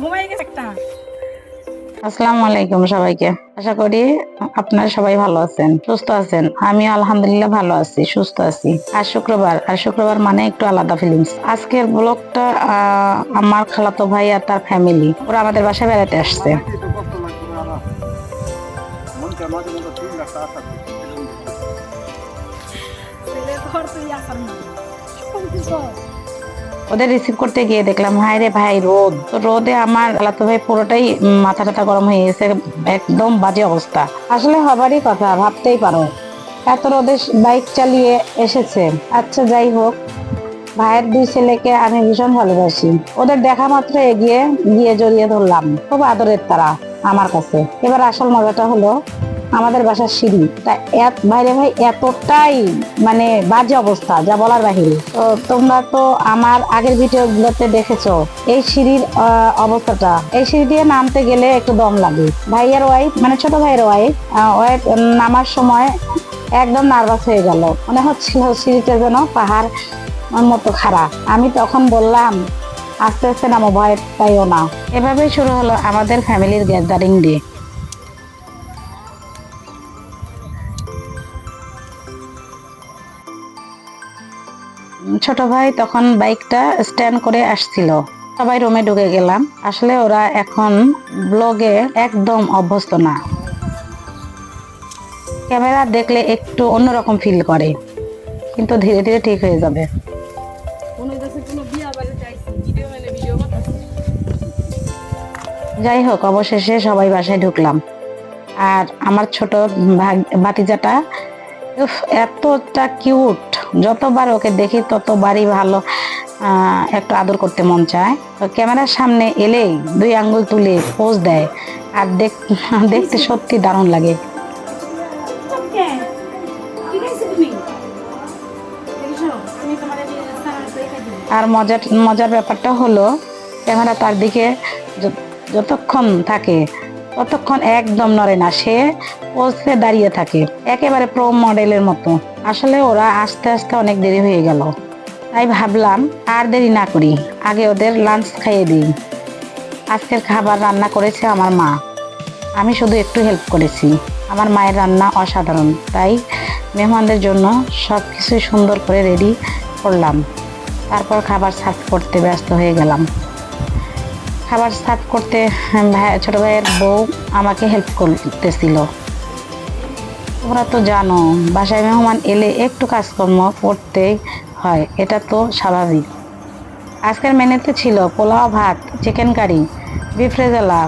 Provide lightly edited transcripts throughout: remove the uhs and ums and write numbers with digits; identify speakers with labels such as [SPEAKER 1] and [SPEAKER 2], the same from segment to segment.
[SPEAKER 1] ঘুমাই গেছে একটা।
[SPEAKER 2] আসসালামু আলাইকুম সবাইকে। আশা করি আপনারা সবাই ভালো আছেন, সুস্থ আছেন। আমি আলহামদুলিল্লাহ ভালো আছি, সুস্থ আছি। আর শুক্রবার মানে একটু আলাদা ফিলিংস। আজকের ব্লগটা আমার খালাতো ভাই আর তার ফ্যামিলি, ওরা আমাদের বাসায় বেড়াতে আসছে।
[SPEAKER 1] ছেলে ঘর তুই আসার না কোন কিছু।
[SPEAKER 2] ওদের রিসিভ করতে গিয়ে দেখলাম হায় রে ভাই রোদ, তো রোদে আমার খালাতো ভাই পুরোটাই মাথা টাথা গরম হয়ে গেছে, একদম বাজে অবস্থা। আসলে হবারই কথা, ভাবতেই পারো এত রোদে বাইক চালিয়ে এসেছে। আচ্ছা যাই হোক, ভাইয়ের দুই ছেলেকে আমি ভীষণ ভালোবাসি। ওদের দেখা মাত্র এগিয়ে গিয়ে জড়িয়ে ধরলাম, খুব আদরের তারা আমার কাছে। এবার আসল মজাটা হলো আমাদের বাসার সিঁড়ি, তা ভাইরে ভাই এতটাই মানে বাজে অবস্থা যা বলার বাহিরে। তো তোমরা তো আমার আগের ভিডিও গুলোতে দেখেছো এই সিঁড়ির অবস্থাটা। এই সিঁড়ি দিয়ে নামতে গেলে একটু দম লাগে। ভাইয়ের ওয়াইফ মানে ছোট ভাইয়ের ওয়াইফ নামার সময় একদম নার্ভাস হয়ে গেল, মনে হচ্ছিল সিঁড়িটা যেন পাহাড় মতো খাড়া। আমি তখন বললাম আস্তে আস্তে নামো, ভয় পাইও না। এভাবেই শুরু হলো আমাদের ফ্যামিলির গ্যাদারিং ডে। ছোট ভাই তখন বাইকটা স্ট্যান্ড করে আসছিল, সবাই রুমে ঢুকে গেলাম। আসলে ওরা এখন ব্লগে একদম অভ্যস্ত না, ক্যামেরা দেখলে একটু অন্যরকম ফিল করে, কিন্তু ধীরে ধীরে ঠিক হয়ে যাবে। যাই হোক, অবশেষে সবাই বাসায় ঢুকলাম। আর আমার ছোট ভাতিজাটা উফ এতটা কিউট, যতবার ওকে দেখি ততবারই ভালো একটু আদর করতে মন চায়। তো ক্যামেরার সামনে এলেই দুই আঙ্গুল তুলে পোজ দেয়, আর দেখতে সত্যি দারুণ লাগে। আর মজার ব্যাপারটা হলো ক্যামেরা তার দিকে যতক্ষণ থাকে ততক্ষণ একদম নড়ে না, সে পোজে দাঁড়িয়ে থাকে একেবারে প্রো মডেলের মতো। আসলে ওরা আস্তে আস্তে অনেক দেরি হয়ে গেল, তাই ভাবলাম আর দেরি না করি, আগে ওদের লাঞ্চ খাইয়ে দিই। আজকের খাবার রান্না করেছে আমার মা, আমি শুধু একটু হেল্প করেছি। আমার মায়ের রান্না অসাধারণ, তাই মেহমানদের জন্য সব কিছু সুন্দর করে রেডি করলাম। তারপর খাবার সার্ভ করতে ব্যস্ত হয়ে গেলাম। খাবার সার্ভ করতে ছোট ভাইয়ের বউ আমাকে হেল্প করতেছিল। তোমরা তো জানো বাসায় মেহমান এলে একটু কাজকর্ম করতেই হয়, এটা তো স্বাভাবিক। আজকের মেনুতে ছিল পোলাও, ভাত, চিকেন কারি, বিফ রেজালা,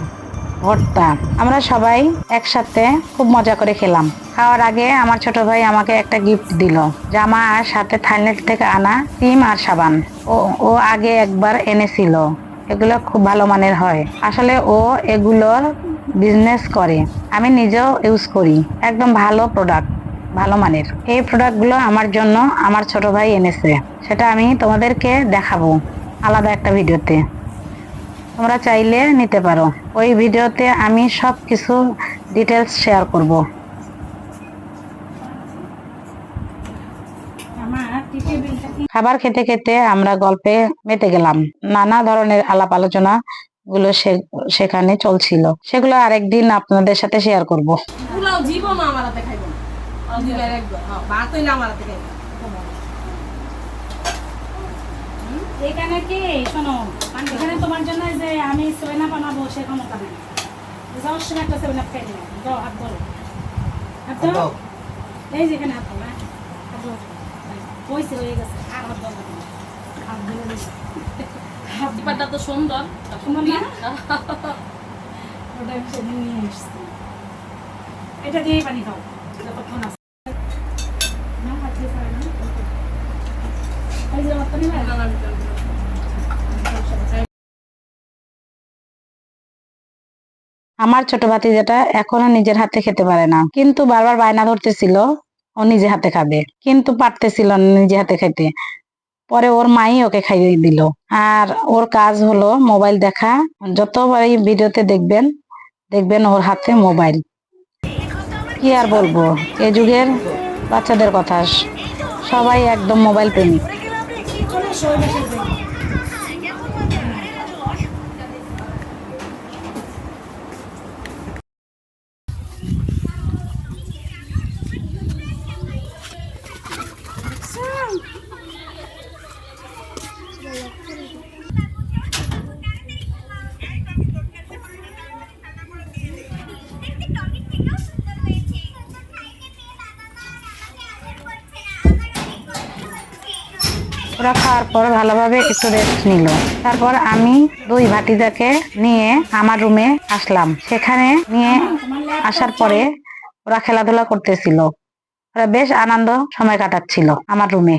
[SPEAKER 2] ভর্তা। আমরা সবাই একসাথে খুব মজা করে খেলাম। খাওয়ার আগে আমার ছোট ভাই আমাকে একটা গিফট দিল, জামা আর সাথে থাইল্যান্ড থেকে আনা ক্রিম আর সাবান। ও আগে একবার এনেছিল, এগুলো খুব ভালো মানের হয়। আসলে ও এগুলোর বিজনেস করে, আমি নিজেও ইউজ করি, একদম ভালো প্রোডাক্ট, ভালো মানের। এই প্রোডাক্টগুলো আমার জন্য আমার ছোট ভাই এনেছে, সেটা আমি তোমাদেরকে দেখাবো আলাদা একটা ভিডিওতে। তোমরা চাইলে নিতে পারো, ওই ভিডিওতে আমি সব কিছু ডিটেলস শেয়ার করব। খাবার খেতে খেতে আমরা গল্পে মেতে গেলাম, নানা ধরনের আলাপ আলোচনা গুলো সেখানে চলছিল, সেগুলো আরেকদিন আপনাদের সাথে শেয়ার করব।
[SPEAKER 1] এখানে কি শোনো, এখানে তোমার জন্য যে আমি সেভেন আপ বানাবো সে ক্ষমতা নেই। যাওয়ার সময় একটা সেভেন আপ খাই দিলাম, যাও হাত ধরো, হাত ধরো, এই যে এখানে হাত ধরো, হাত ধরো, হয়েছে, হয়ে গেছে, আর হাত ধরো, হাত ধরে দিচ্ছি। হাত তো সুন্দর সুন্দর না, ওটা সেদিন নিয়ে এসছি, এটা দিয়েই পানি খাও যতক্ষণ আছে। না হাত দিয়ে খাবে না, এই যে হাত নিয়ে
[SPEAKER 2] আমার ছোট ভাতিজাটা এখনো নিজের হাতে খেতে পারে না, কিন্তু বারবার বায়না ধরতেছিল ও নিজে হাতে খাবে, কিন্তু পারতেছিল না নিজে হাতে খেতে। পরে ওর মাই ওকে খাইয়ে দিল। আর ওর কাজ হলো মোবাইল দেখা, যতবার এই ভিডিওতে দেখবেন দেখবেন ওর হাতে মোবাইল। কি আর বলবো, এ যুগের বাচ্চাদের কথা, সবাই একদম মোবাইল প্রেমিক। ওরা খাওয়ার পর ভালোভাবে একটু রেস্ট নিল। তারপর আমি দুই ভাতিজাকে নিয়ে আমার রুমে আসলাম। সেখানে নিয়ে আসার পরে ওরা খেলাধুলা করতেছিল। ওরা বেশ আনন্দ সময় কাটাচ্ছিল আমার রুমে।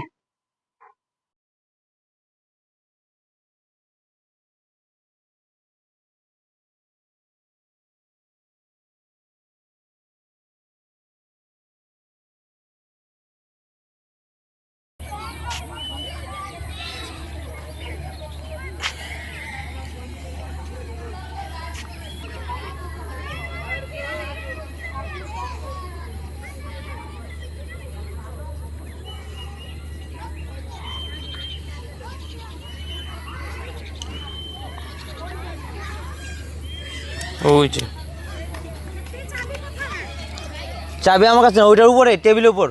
[SPEAKER 3] ওই যে চাবি আমার কাছে না, ওইটার উপরে টেবিলের উপর।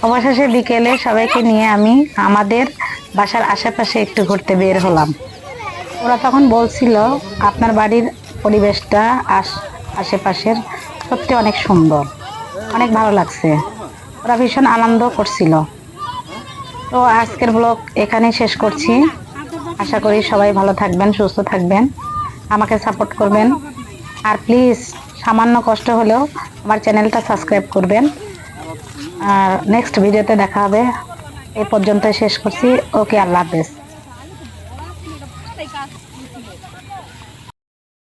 [SPEAKER 2] অবশেষে বিকেলে সবাইকে নিয়ে আমি আমাদের বাসার আশেপাশে একটু ঘুরতে বের হলাম। ওরা তখন বলছিল আপনার বাড়ির পরিবেশটা আশেপাশের সত্যি অনেক সুন্দর, অনেক ভালো লাগছে। ওরা ভীষণ আনন্দ করছিল। তো আজকের ব্লগ এখানেই শেষ করছি। আশা করি সবাই ভালো থাকবেন, সুস্থ থাকবেন, আমাকে সাপোর্ট করবেন। আর প্লিজ সামান্য কষ্ট হলেও আমার চ্যানেলটা সাবস্ক্রাইব করবেন। আর নেক্সট ভিডিওতে দেখা হবে। এই পর্যন্ত শেষ করছি। ওকে, আল্লাহ হাফেজ।